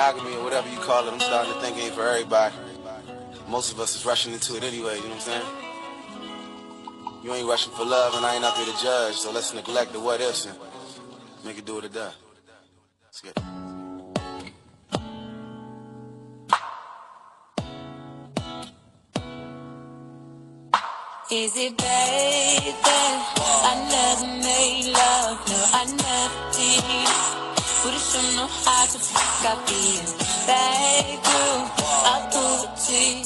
monogamy or whatever you call it, I'm starting to think it ain't for everybody. Most of us is rushing into it anyway, you know what I'm saying? You ain't rushing for love and I ain't out there to judge, so let's neglect the what ifs and make it do what it does. Let's get it. Is it bad that I never made love? No, I never did. Would've shown no how to fuck up being bad girl. I'll prove it to you.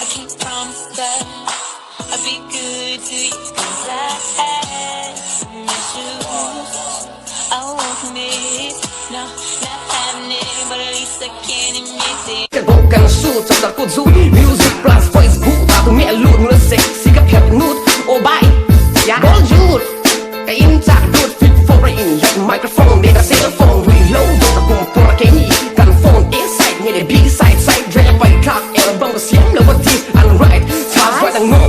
I can't promise that I'll be good to you, 'cause I had some issues I won't miss. No, not having it, but at least I can admit it. Cái bộ càng su trong giặc cốt rút music plus Facebook và tụi mẹ lụt nó sexy các kẹp nút ô bay Bollywood cái in chạc good fit for rain like microphone để ta say the phone reload rồi ta cùng tôi là cái nhỉ cần phone inside như để B-side side dread by clock album có xiêm là what this and right fast right and go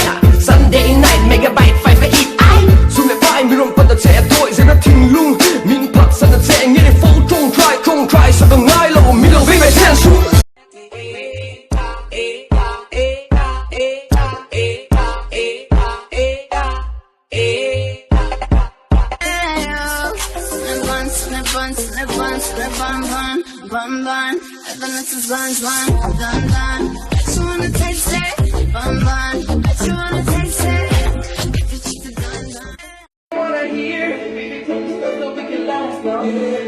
yeah Sunday night megabyte 5 cái ít ai dù mẹ bay mi rong con ta trẻ thôi rồi nó thình lung min pat sân ta trẻ như để phố trông try sao tao ngay lâu mi lâu vì về sen xuống. Bun bun, evidence is bun done. Bet you wanna taste it, bun bun. Bet you wanna taste it, if you cheat the done. Wanna hear, baby, tell me stuff so we can last long.